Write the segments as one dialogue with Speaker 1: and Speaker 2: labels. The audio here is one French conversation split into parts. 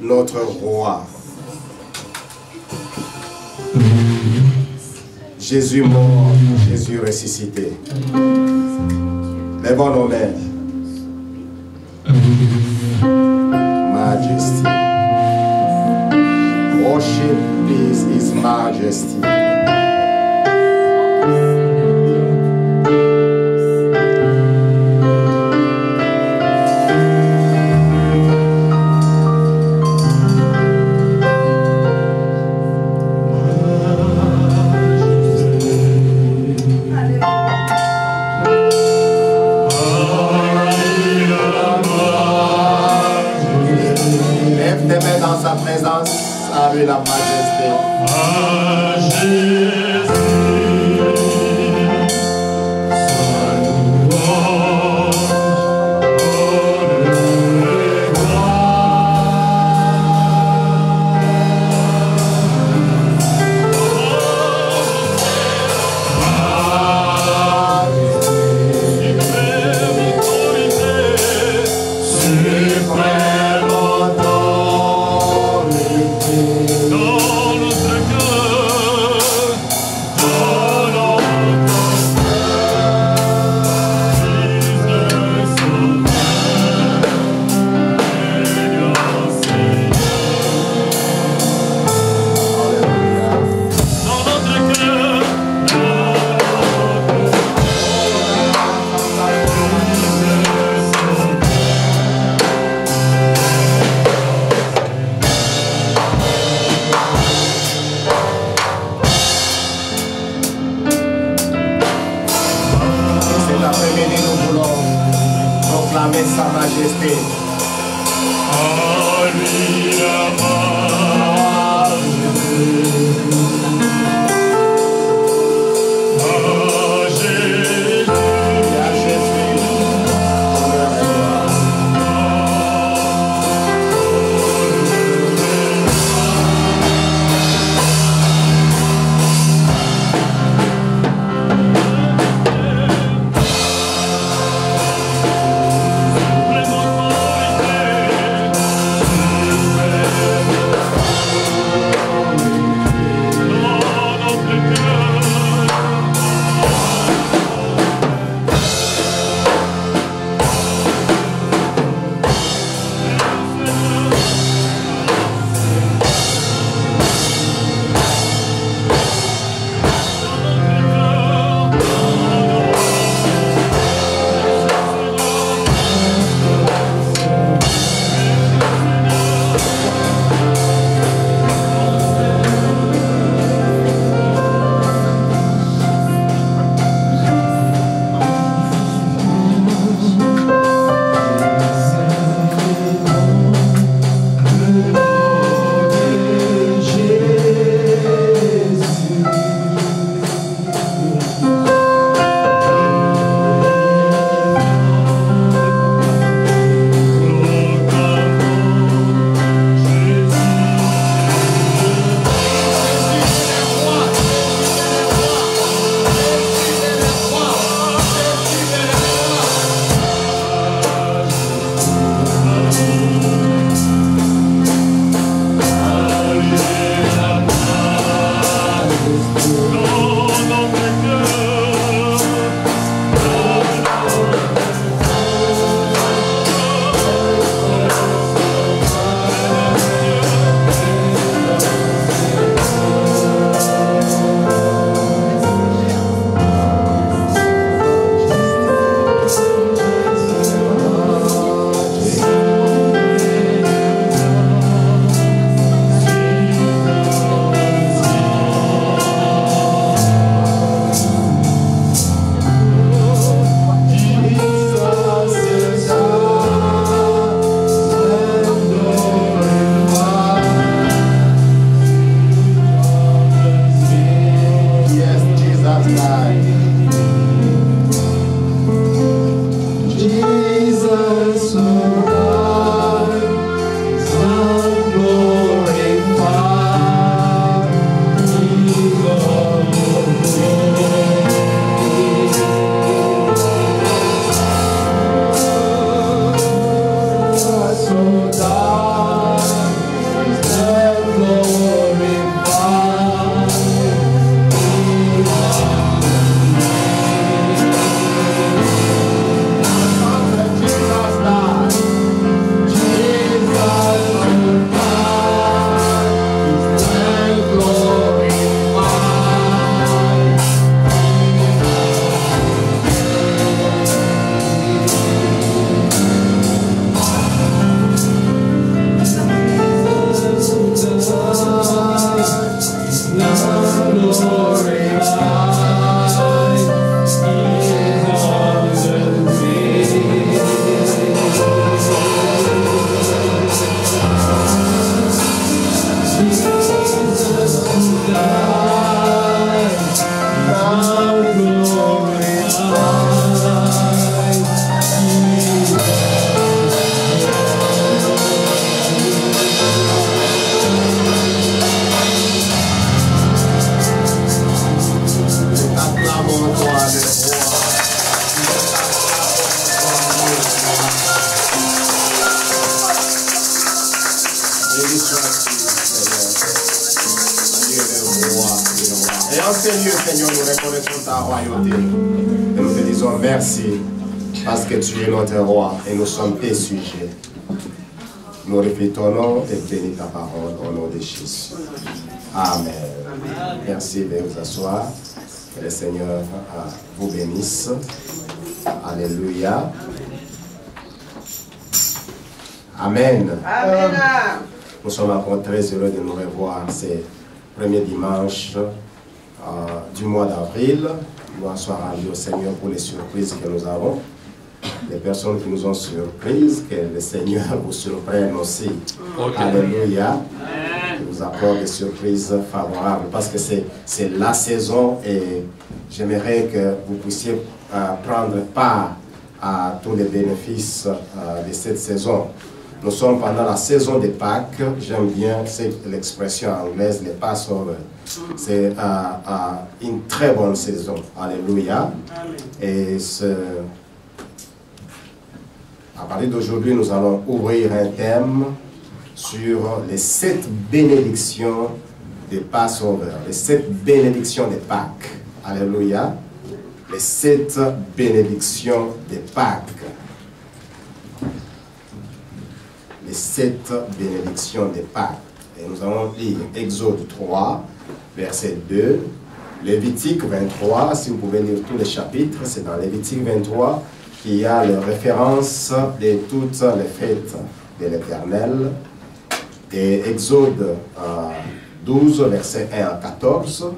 Speaker 1: notre roi. Jésus mort, Jésus ressuscité. Lèvons nos mains. Majesty. Worship is His Majesty. Lève tes mains dans sa présence, salue la majesté.
Speaker 2: Dans notre cœur,
Speaker 1: Béni sois-tu, Seigneur. Dieu le roi, Dieu le roi. Et en ces lieux, Seigneur, nous reconnaissons ta royauté. Et nous te disons merci parce que tu es notre roi et nous sommes tes sujets. Glorifie ton nom et bénis ta parole au nom de Jésus. Amen. Merci de vous asseoir. Que le Seigneur vous bénisse. Alléluia. Amen.
Speaker 2: Amen.
Speaker 1: Nous sommes encore très heureux de nous revoir ces premiers dimanches du mois d'avril. Gloire soit rendue au Seigneur pour les surprises que nous avons. Les personnes qui nous ont surprises, que le Seigneur vous surprenne aussi. Okay. Alléluia. Il vous apporte des surprises favorables parce que c'est la saison et j'aimerais que vous puissiez prendre part à tous les bénéfices de cette saison. Nous sommes pendant la saison des Pâques. J'aime bien l'expression anglaise, les Passover. C'est une très bonne saison. Alléluia. Et à partir d'aujourd'hui, nous allons ouvrir un thème sur les 7 bénédictions des Passover, les 7 bénédictions des Pâques. Alléluia. Les 7 bénédictions des Pâques. Les 7 bénédictions des Pâques. Et nous allons lire Exode 3, verset 2, Lévitique 23, si vous pouvez lire tous les chapitres, c'est dans Lévitique 23 qu'il y a la référence de toutes les fêtes de l'Éternel. Et Exode 12, verset 1 à 14,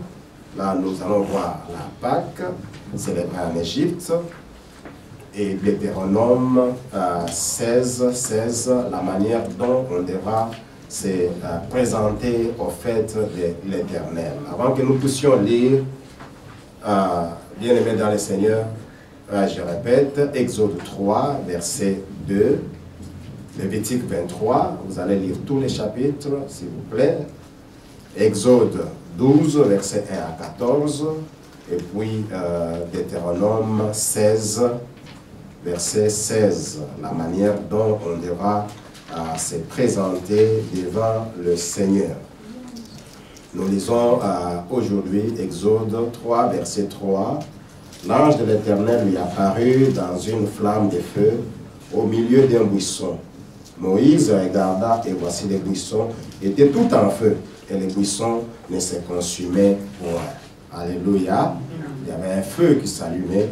Speaker 1: là nous allons voir la Pâque, célébrée en Égypte. Et Deutéronome 16, la manière dont on devra se présenter aux fêtes de l'Éternel. Avant que nous puissions lire, bien aimés dans le Seigneur, je répète, Exode 3, verset 2, Lévitique 23, vous allez lire tous les chapitres, s'il vous plaît. Exode 12, verset 1 à 14, et puis Deutéronome 16, verset 16, la manière dont on devra se présenter devant le Seigneur. Nous lisons aujourd'hui Exode 3, verset 3. L'ange de l'Éternel lui apparut dans une flamme de feu au milieu d'un buisson. Moïse regarda et voici les buissons étaient tout en feu et les buissons ne se consumaient point. Alléluia. Il y avait un feu qui s'allumait,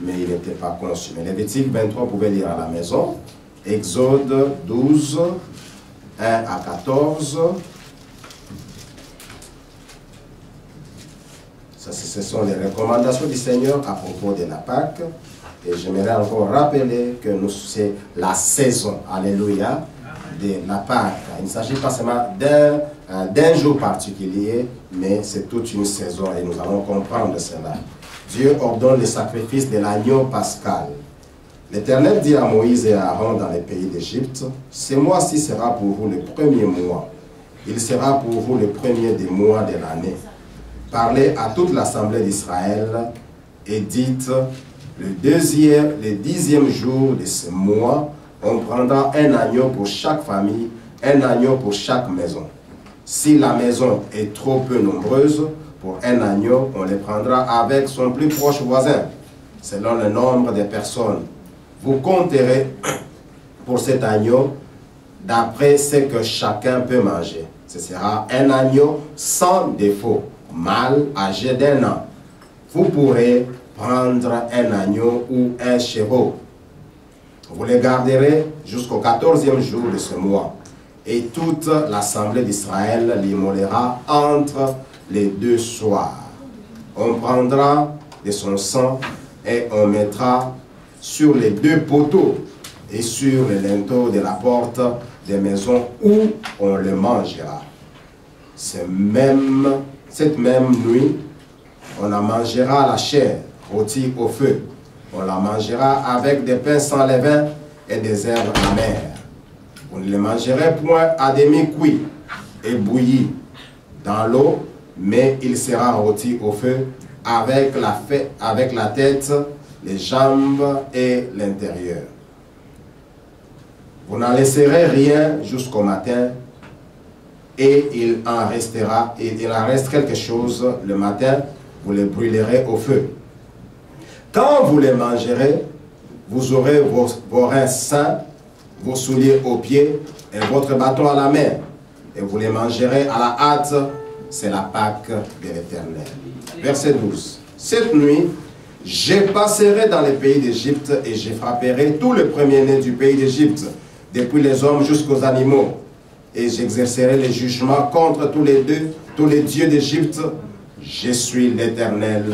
Speaker 1: mais il n'était pas consumé. Lévitique 23, vous pouvez lire à la maison. Exode 12, 1 à 14. Ce sont les recommandations du Seigneur à propos de la Pâque. Et j'aimerais encore rappeler que c'est la saison, alléluia, de la Pâque. Il ne s'agit pas seulement d'un jour particulier, mais c'est toute une saison et nous allons comprendre cela. Dieu ordonne le sacrifice de l'agneau pascal. L'Éternel dit à Moïse et à Aaron dans les pays d'Égypte, « Ce mois-ci sera pour vous le premier mois. Il sera pour vous le premier des mois de l'année. Parlez à toute l'assemblée d'Israël et dites, le 10e jour de ce mois, on prendra un agneau pour chaque famille, un agneau pour chaque maison. Si la maison est trop peu nombreuse, pour un agneau, on les prendra avec son plus proche voisin, selon le nombre de personnes. Vous compterez pour cet agneau d'après ce que chacun peut manger. Ce sera un agneau sans défaut, mâle âgé d'1 an. Vous pourrez prendre un agneau ou un chevreau. Vous les garderez jusqu'au 14e jour de ce mois. Et toute l'assemblée d'Israël l'immolera entre les 2 soirs. On prendra de son sang et on mettra sur les 2 poteaux et sur les linteaux de la porte des maisons où on le mangera. Cette même nuit, on en mangera la chair rôtie au feu. On la mangera avec des pains sans levain et des herbes amères. Vous ne les mangerez point à demi-cuit et bouilli dans l'eau, mais il sera rôti au feu avec la tête, les jambes et l'intérieur. Vous n'en laisserez rien jusqu'au matin, et il en reste quelque chose le matin, vous les brûlerez au feu. Quand vous les mangerez, vous aurez vos reins sains, vos souliers aux pieds et votre bâton à la main. Et vous les mangerez à la hâte, c'est la Pâque de l'Éternel. Verset 12. Cette nuit, je passerai dans les pays d'Égypte et je frapperai tous les premiers-nés du pays d'Égypte, depuis les hommes jusqu'aux animaux. Et j'exercerai les jugements contre tous les dieux d'Égypte. Je suis l'Éternel.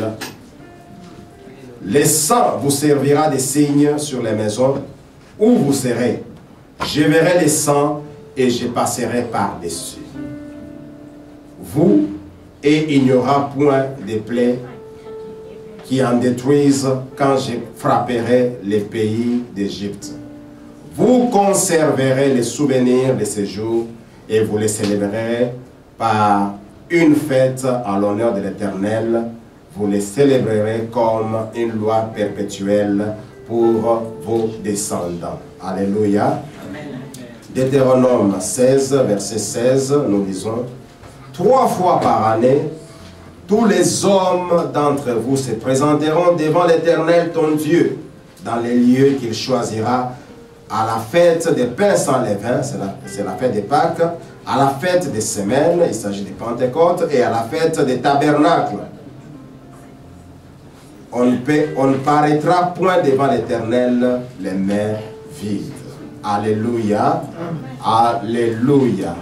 Speaker 1: Le sang vous servira des signes sur les maisons où vous serez. Je verrai les sangs et je passerai par-dessus vous, et il n'y aura point de plaies qui en détruisent quand je frapperai les pays d'Égypte. Vous conserverez les souvenirs de ces jours et vous les célébrerez par une fête en l'honneur de l'Éternel. Vous les célébrerez comme une loi perpétuelle pour vos descendants. Alléluia. Deutéronome 16, verset 16, nous lisons: 3 fois par année, tous les hommes d'entre vous se présenteront devant l'Éternel ton Dieu, dans les lieux qu'il choisira, à la fête des pains sans levain, c'est la fête des Pâques, à la fête des semaines, il s'agit de Pentecôte, et à la fête des tabernacles. On ne paraîtra point devant l'Éternel les mains vides. Alléluia. Alléluia.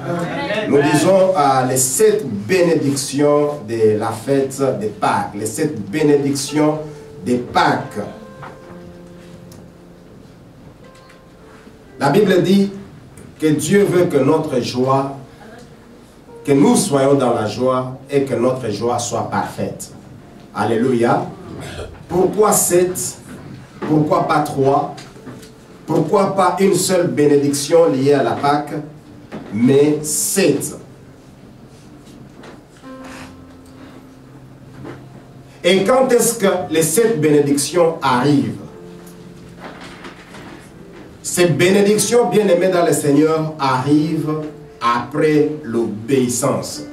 Speaker 1: Nous disons les 7 bénédictions de la fête des Pâques. Les 7 bénédictions des Pâques. La Bible dit que Dieu veut que notre joie, que nous soyons dans la joie et que notre joie soit parfaite. Alléluia. Pourquoi 7? Pourquoi pas 3? Pourquoi pas une seule bénédiction liée à la Pâque, mais 7? Et quand est-ce que les 7 bénédictions arrivent? Ces bénédictions, bien-aimés dans le Seigneur, arrivent après l'obéissance.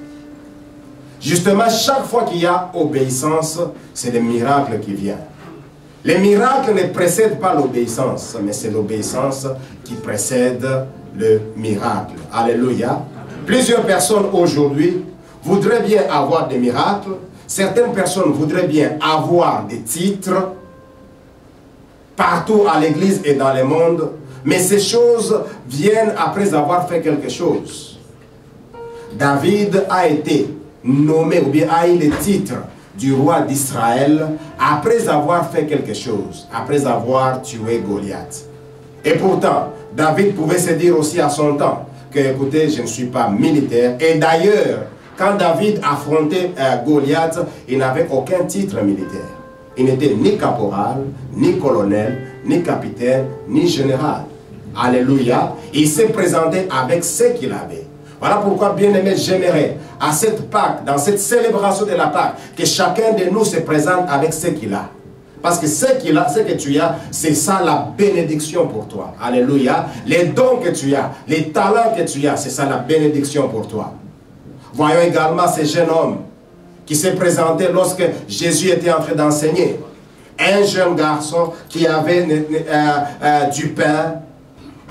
Speaker 1: Justement, chaque fois qu'il y a obéissance, c'est le miracle qui vient. Les miracles ne précèdent pas l'obéissance, mais c'est l'obéissance qui précède le miracle. Alléluia. Plusieurs personnes aujourd'hui voudraient bien avoir des miracles. Certaines personnes voudraient bien avoir des titres partout à l'église et dans le monde. Mais ces choses viennent après avoir fait quelque chose. David a été nommé ou bien a eu le titre du roi d'Israël après avoir fait quelque chose, après avoir tué Goliath. Et pourtant, David pouvait se dire aussi à son temps que, écoutez, je ne suis pas militaire. Et d'ailleurs, quand David affrontait Goliath, il n'avait aucun titre militaire. Il n'était ni caporal, ni colonel, ni capitaine, ni général. Alléluia. Il s'est présenté avec ce qu'il avait. Voilà pourquoi, bien-aimés, j'aimerais à cette Pâque, dans cette célébration de la Pâque, que chacun de nous se présente avec ce qu'il a. Parce que ce qu'il a, ce que tu as, c'est ça la bénédiction pour toi. Alléluia. Les dons que tu as, les talents que tu as, c'est ça la bénédiction pour toi. Voyons également ces jeunes hommes qui s'est présenté lorsque Jésus était en train d'enseigner. Un jeune garçon qui avait du pain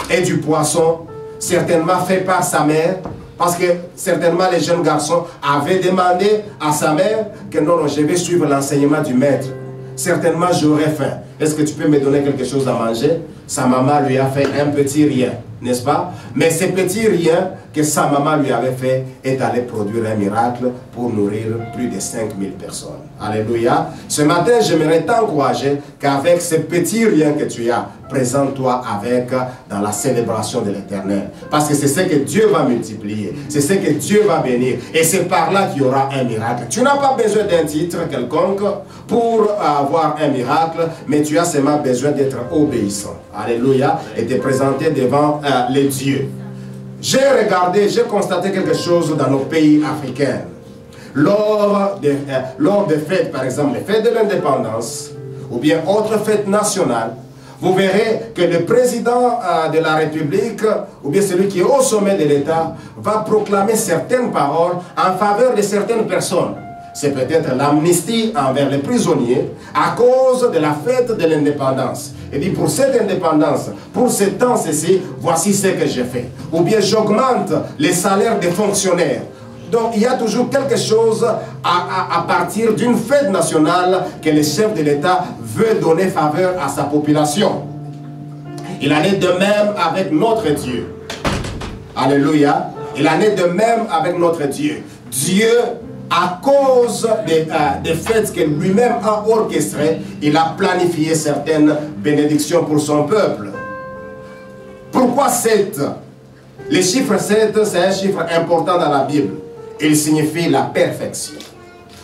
Speaker 1: et du poisson, certainement fait par sa mère, parce que certainement les jeunes garçons avaient demandé à sa mère que non, je vais suivre l'enseignement du maître. Certainement j'aurais faim. Est-ce que tu peux me donner quelque chose à manger? Sa maman lui a fait un petit rien, n'est-ce pas? Mais ce petit rien que sa maman lui avait fait est allé produire un miracle pour nourrir plus de 5000 personnes. Alléluia. Ce matin, j'aimerais t'encourager qu'avec ce petit rien que tu as, présente-toi avec dans la célébration de l'Éternel. Parce que c'est ce que Dieu va multiplier. C'est ce que Dieu va bénir. Et c'est par là qu'il y aura un miracle. Tu n'as pas besoin d'un titre quelconque pour avoir un miracle, mais tu as seulement besoin d'être obéissant. Alléluia. Et de présenter devant les dieux. J'ai regardé, j'ai constaté quelque chose dans nos pays africains. Lors des fêtes, par exemple, les fêtes de l'indépendance, ou bien autres fêtes nationales, vous verrez que le président de la République, ou bien celui qui est au sommet de l'État, va proclamer certaines paroles en faveur de certaines personnes. C'est peut-être l'amnistie envers les prisonniers à cause de la fête de l'indépendance. Il dit, pour cette indépendance, pour ce temps ceci, voici ce que j'ai fait. Ou bien j'augmente les salaires des fonctionnaires. Donc il y a toujours quelque chose à partir d'une fête nationale que le chef de l'État veut donner faveur à sa population. Il en est de même avec notre Dieu. Alléluia. Il en est de même avec notre Dieu. Dieu, à cause des fêtes que lui-même a orchestrées, il a planifié certaines bénédictions pour son peuple. Pourquoi 7? Le chiffre 7, c'est un chiffre important dans la Bible. Il signifie la perfection.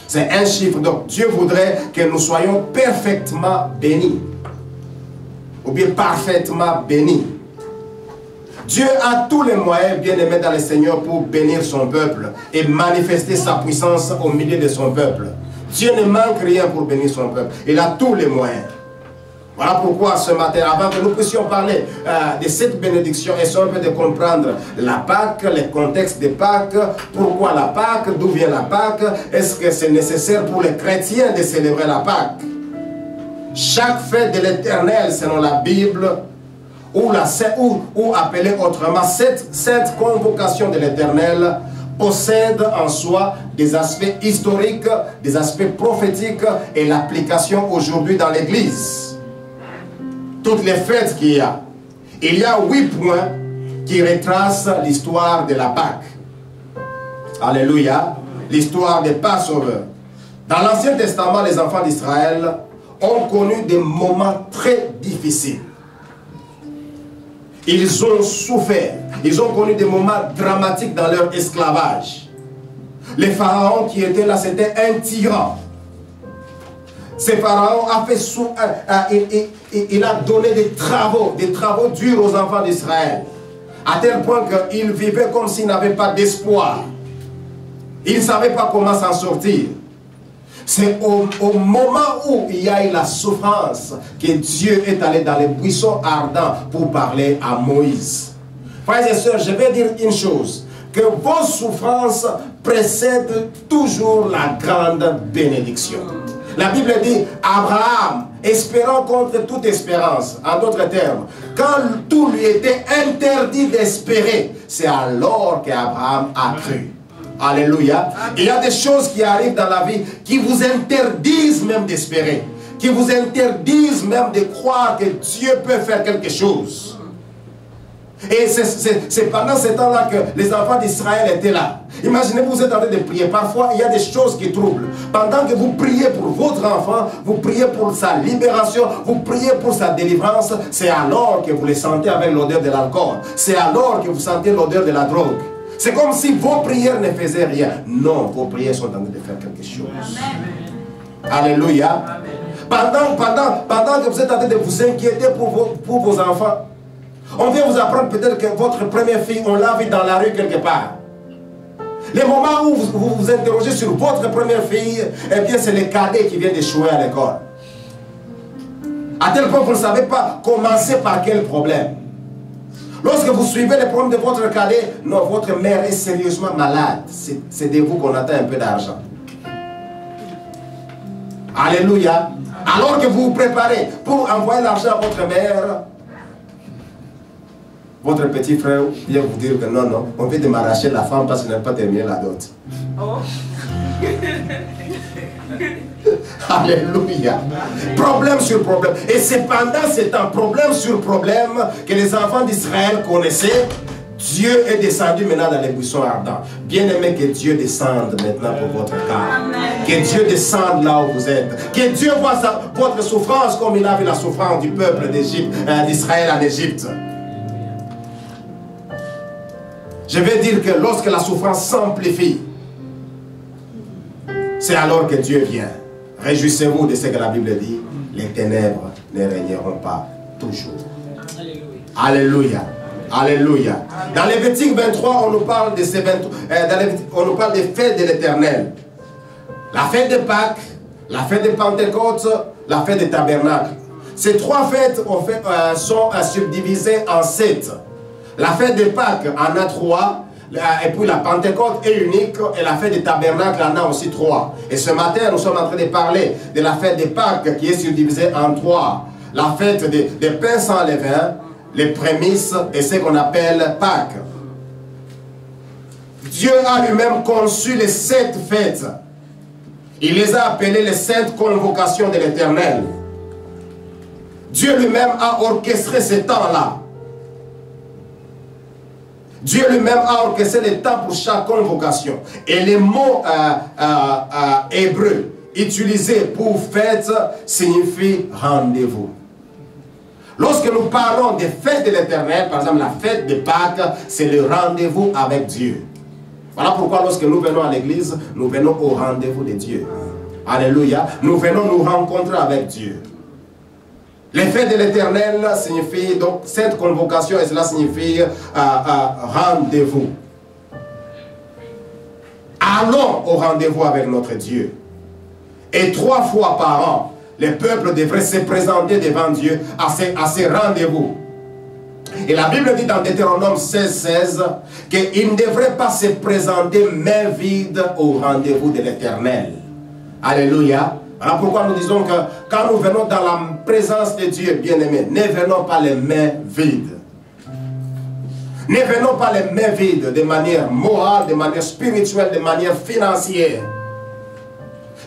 Speaker 1: C'est un chiffre. Donc Dieu voudrait que nous soyons perfectement bénis. Ou bien parfaitement bénis. Dieu a tous les moyens, bien aimés dans le Seigneur, pour bénir son peuple et manifester sa puissance au milieu de son peuple. Dieu ne manque rien pour bénir son peuple. Il a tous les moyens. Voilà pourquoi ce matin, avant que nous puissions parler de cette bénédiction, essayons un peu de comprendre la Pâque, le contexte de Pâques, pourquoi la Pâque, d'où vient la Pâque, est-ce que c'est nécessaire pour les chrétiens de célébrer la Pâque? Chaque fête de l'Éternel, selon la Bible, ou appelée autrement, cette sainte convocation de l'Éternel, possède en soi des aspects historiques, des aspects prophétiques et l'application aujourd'hui dans l'Église. Toutes les fêtes qu'il y a, il y a 8 points qui retracent l'histoire de la Pâque. Alléluia. L'histoire des Passover. Dans l'Ancien Testament, les enfants d'Israël ont connu des moments très difficiles. Ils ont souffert. Ils ont connu des moments dramatiques dans leur esclavage. Le pharaon qui était là, c'était un tyran. Ce pharaon a fait il a donné des travaux durs aux enfants d'Israël. À tel point qu'ils vivaient comme s'ils n'avaient pas d'espoir. Ils ne savaient pas comment s'en sortir. C'est au moment où il y a eu la souffrance que Dieu est allé dans les buissons ardents pour parler à Moïse. Frères et sœurs, je vais dire une chose, que vos souffrances précèdent toujours la grande bénédiction. La Bible dit, Abraham, espérant contre toute espérance, en d'autres termes, quand tout lui était interdit d'espérer, c'est alors qu'Abraham a cru. Alléluia. Il y a des choses qui arrivent dans la vie qui vous interdisent même d'espérer, qui vous interdisent même de croire que Dieu peut faire quelque chose. Et c'est pendant ce temps-là que les enfants d'Israël étaient là. Imaginez, vous êtes en train de prier. Parfois, il y a des choses qui troublent. Pendant que vous priez pour votre enfant, vous priez pour sa libération, vous priez pour sa délivrance, c'est alors que vous le sentez avec l'odeur de l'alcool. C'est alors que vous sentez l'odeur de la drogue. C'est comme si vos prières ne faisaient rien. Non, vos prières sont en train de faire quelque chose. Amen. Alléluia. Pendant que vous êtes en train de vous inquiéter pour vos enfants, on vient vous apprendre peut-être que votre première fille, on l'a vue dans la rue quelque part. Les moments où vous vous interrogez sur votre première fille, eh bien c'est le cadet qui vient d'échouer à l'école. À tel point que vous ne savez pas commencer par quel problème. Lorsque vous suivez les problèmes de votre cadet, non, votre mère est sérieusement malade. C'est de vous qu'on attend un peu d'argent. Alléluia. Alors que vous vous préparez pour envoyer l'argent à votre mère, votre petit frère vient vous dire que non, on vient de m'arracher la femme parce que je n'ai pas terminé la dot. Oh. Alléluia. Problème sur problème. Et c'est pendant ce temps, problème sur problème, que les enfants d'Israël connaissaient. Dieu est descendu maintenant dans les buissons ardents. Bien aimé, que Dieu descende maintenant pour votre cas. Que Dieu descende là où vous êtes. Que Dieu voit votre souffrance comme il a vu la souffrance du peuple d'Israël en Égypte. Je vais dire que lorsque la souffrance s'amplifie, c'est alors que Dieu vient. Réjouissez-vous de ce que la Bible dit. Les ténèbres ne régneront pas toujours. Alléluia. Alléluia. Dans Lévitique 23, on nous parle de on nous parle des fêtes de l'Éternel. La fête de Pâques, la fête de Pentecôte, la fête des tabernacles. Ces 3 fêtes sont subdivisées en 7. La fête de Pâques en a 3. Et puis la Pentecôte est unique et la fête des tabernacles en a aussi 3. Et ce matin, nous sommes en train de parler de la fête des Pâques qui est subdivisée en 3. La fête des pains sans levain, les prémices et ce qu'on appelle Pâques. Dieu a lui-même conçu les 7 fêtes. Il les a appelées les saintes convocations de l'Éternel. Dieu lui-même a orchestré ces temps-là. Dieu lui-même a orchestré les temps pour chaque convocation. Et les mots hébreux utilisés pour fête signifient rendez-vous. Lorsque nous parlons des fêtes de l'Éternel, par exemple la fête de Pâques, c'est le rendez-vous avec Dieu. Voilà pourquoi lorsque nous venons à l'église, nous venons au rendez-vous de Dieu. Alléluia. Nous venons nous rencontrer avec Dieu. Les fêtes de l'Éternel signifient donc cette convocation et cela signifie rendez-vous. Allons au rendez-vous avec notre Dieu. Et 3 fois par an, les peuples devraient se présenter devant Dieu à ces rendez-vous. Et la Bible dit dans Deutéronome 16:16 qu'ils ne devraient pas se présenter main vide au rendez-vous de l'Éternel. Alléluia. Voilà pourquoi nous disons que quand nous venons dans la présence de Dieu, bien-aimés, ne venons pas les mains vides. Ne venons pas les mains vides de manière morale, de manière spirituelle, de manière financière.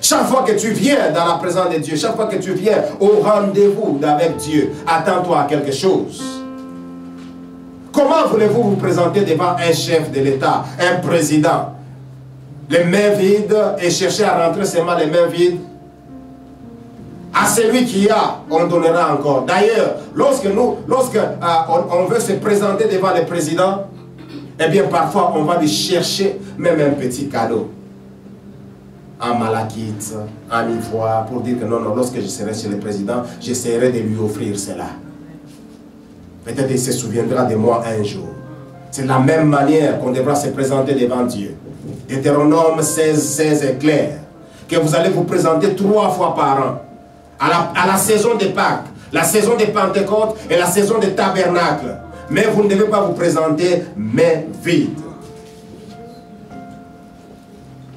Speaker 1: Chaque fois que tu viens dans la présence de Dieu, chaque fois que tu viens au rendez-vous avec Dieu, attends-toi à quelque chose. Comment voulez-vous vous présenter devant un chef de l'État, un président, les mains vides et chercher à rentrer seulement les mains vides? À celui qui a, on donnera encore. D'ailleurs, lorsque on veut se présenter devant le président, eh bien parfois on va lui chercher même un petit cadeau. En malachite, en ivoire, pour dire que non, lorsque je serai chez le président, j'essaierai de lui offrir cela. Peut-être qu'il se souviendra de moi un jour. C'est de la même manière qu'on devra se présenter devant Dieu. Deutéronome 16:16 est clair. Que vous allez vous présenter 3 fois par an. À la saison des Pâques, la saison des Pentecôtes et la saison des tabernacles. Mais vous ne devez pas vous présenter main vide.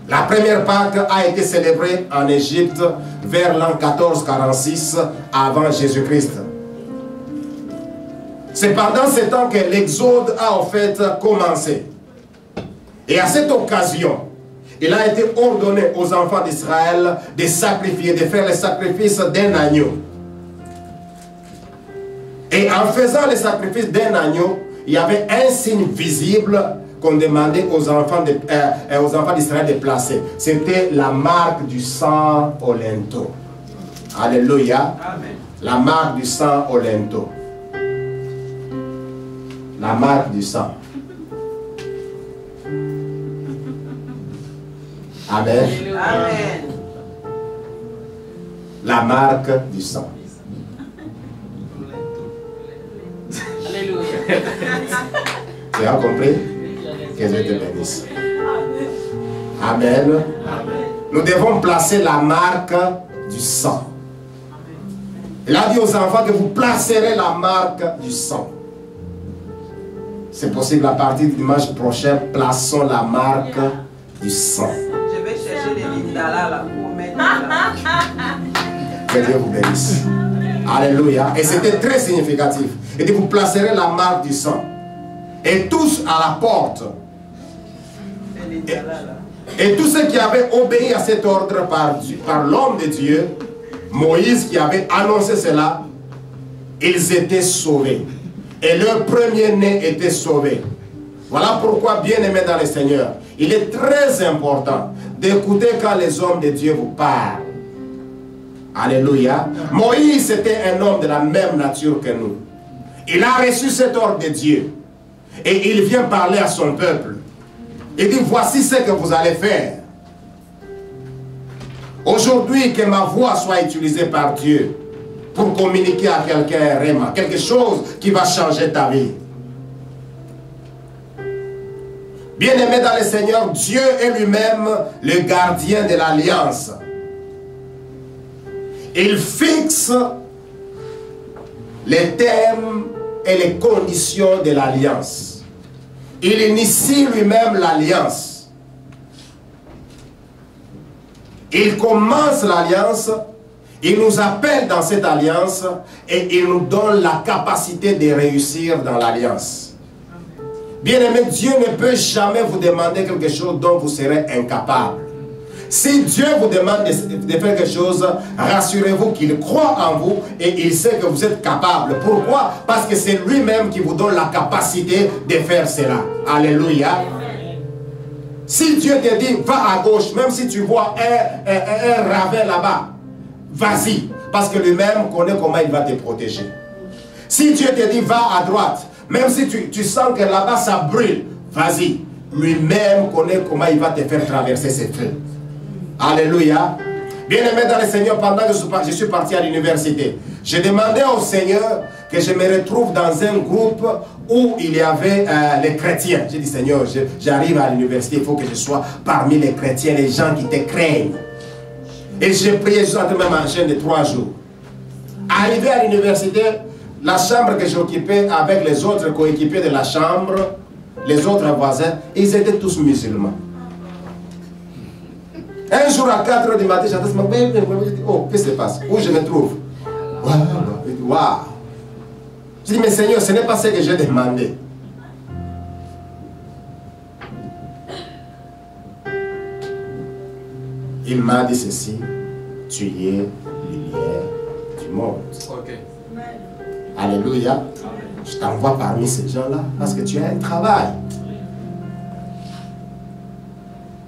Speaker 1: La première Pâque a été célébrée en Égypte vers l'an 1446 avant Jésus-Christ. C'est pendant ce temps que l'exode a en fait commencé. Et à cette occasion, il a été ordonné aux enfants d'Israël de sacrifier, de faire le sacrifice d'un agneau. Et en faisant le sacrifice d'un agneau, il y avait un signe visible qu'on demandait aux enfants d'Israël de placer. C'était la marque du sang au linteau. Alléluia. Amen. La marque du sang au linteau. La marque du sang. Amen. Amen. La marque du sang. Alléluia. Tu as compris? Que Dieu te bénisse. Amen. Amen. Nous devons placer la marque du sang. Il a dit aux enfants que vous placerez la marque du sang. C'est possible à partir du dimanche prochain, plaçons la marque du sang.
Speaker 2: Je vais chercher les Lindala là pour mettre là.
Speaker 1: Que Dieu vous bénisse. Alléluia. Et c'était très significatif. Il dit vous placerez la marque du sang. Et tous à la porte. Et tous ceux qui avaient obéi à cet ordre par l'homme de Dieu, Moïse qui avait annoncé cela, ils étaient sauvés. Et leur premier-né était sauvé. Voilà pourquoi, bien-aimés dans le Seigneur, il est très important d'écouter quand les hommes de Dieu vous parlent. Alléluia. Moïse était un homme de la même nature que nous. Il a reçu cet ordre de Dieu. Et il vient parler à son peuple. Il dit, voici ce que vous allez faire. Aujourd'hui, que ma voix soit utilisée par Dieu pour communiquer à quelqu'un, Réma, quelque chose qui va changer ta vie. Bien-aimé dans le Seigneur, Dieu est lui-même le gardien de l'alliance. Il fixe les thèmes et les conditions de l'alliance. Il initie lui-même l'alliance. Il commence l'alliance, il nous appelle dans cette alliance et il nous donne la capacité de réussir dans l'alliance. Bien-aimé, Dieu ne peut jamais vous demander quelque chose dont vous serez incapable. Si Dieu vous demande de faire quelque chose, rassurez-vous qu'il croit en vous et il sait que vous êtes capable. Pourquoi? Parce que c'est lui-même qui vous donne la capacité de faire cela. Alléluia. Si Dieu te dit, va à gauche, même si tu vois un ravin là-bas, vas-y. Parce que lui-même connaît comment il va te protéger. Si Dieu te dit, va à droite, même si tu sens que là-bas ça brûle, vas-y. Lui-même connaît comment il va te faire traverser ces feux. Alléluia. Bien-aimé dans le Seigneur, pendant que je suis parti à l'université, j'ai demandé au Seigneur que je me retrouve dans un groupe où il y avait les chrétiens. J'ai dit, Seigneur, j'arrive à l'université, il faut que je sois parmi les chrétiens, les gens qui te craignent. Et j'ai prié, je suis en train de m'enchaîner de 3 jours. Arrivé à l'université, la chambre que j'occupais avec les autres coéquipiers de la chambre, les autres voisins, ils étaient tous musulmans. Un jour à 4 h du matin, j'attends, oh, qu'est-ce qui se passe? Où je me trouve? Waouh! Je dis, mais Seigneur, ce n'est pas ce que j'ai demandé. Il m'a dit ceci, tu es lumière du monde. Okay. Alléluia. Je t'envoie parmi ces gens-là parce que tu as un travail.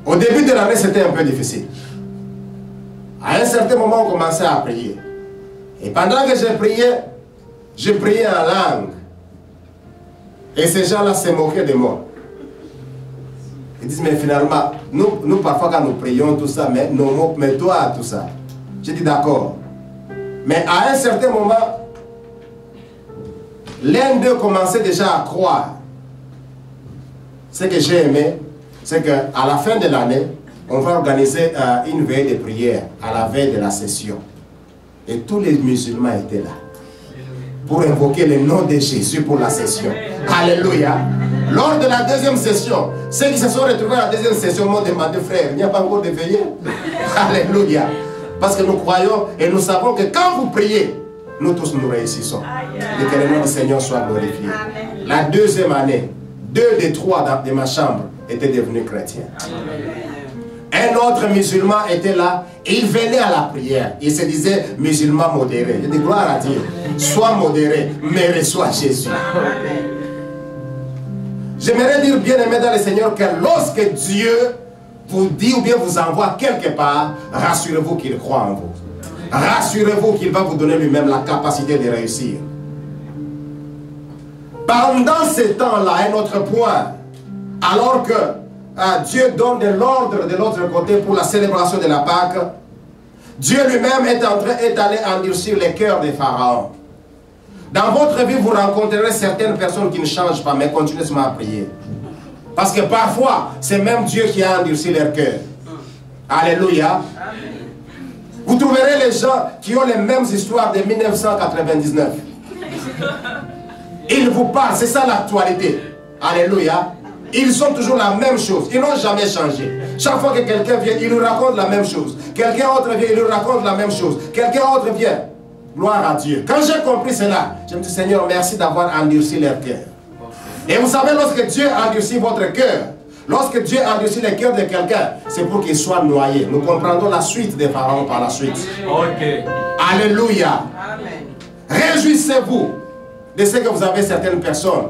Speaker 1: Au début de l'année, c'était un peu difficile. À un certain moment, on commençait à prier. Et pendant que j'ai prié en langue. Et ces gens-là se moquaient de moi. Ils disent, mais finalement, nous parfois quand nous prions tout ça, mais toi tout ça. J'ai dit, d'accord. Mais à un certain moment, l'un d'eux commençait déjà à croire. Ce que j'ai aimé, c'est qu'à la fin de l'année, on va organiser une veille de prière à la veille de la session. Et tous les musulmans étaient là pour invoquer le nom de Jésus pour la session. Alléluia. Lors de la deuxième session, ceux qui se sont retrouvés à la deuxième session m'ont demandé, frère, il n'y a pas encore de veillée? Alléluia. Parce que nous croyons et nous savons que quand vous priez, nous tous nous réussissons. Et que le nom du Seigneur soit glorifié. La deuxième année, 2 des 3 de ma chambre étaient devenus chrétiens. Un autre musulman était là, et il venait à la prière. Il se disait musulman modéré. Je dis gloire à Dieu. Sois modéré, mais reçois Jésus. J'aimerais dire, bien aimé dans le Seigneur, que lorsque Dieu vous dit ou bien vous envoie quelque part, rassurez-vous qu'il croit en vous. Rassurez-vous qu'il va vous donner lui-même la capacité de réussir. Pendant ce temps-là, un autre point, alors que Dieu donne de l'ordre de l'autre côté pour la célébration de la Pâque, Dieu lui-même est allé endurcir les cœurs des pharaons. Dans votre vie, vous rencontrerez certaines personnes qui ne changent pas, mais continuez seulement à prier. Parce que parfois, c'est même Dieu qui a endurci leur cœur. Alléluia. Vous trouverez les gens qui ont les mêmes histoires de 1999. Ils vous parlent, c'est ça l'actualité. Alléluia. Ils ont toujours la même chose. Ils n'ont jamais changé. Chaque fois que quelqu'un vient, il nous raconte la même chose. Quelqu'un autre vient, il nous raconte la même chose. Quelqu'un autre vient. Gloire à Dieu. Quand j'ai compris cela, je me dis, Seigneur, merci d'avoir endurci leur cœur. Et vous savez, lorsque Dieu endurcit votre cœur, lorsque Dieu endurcit le cœur de quelqu'un, c'est pour qu'il soit noyé. Nous comprendrons la suite des pharaons par la suite. Okay. Alléluia. Réjouissez-vous de ce que vous avez certaines personnes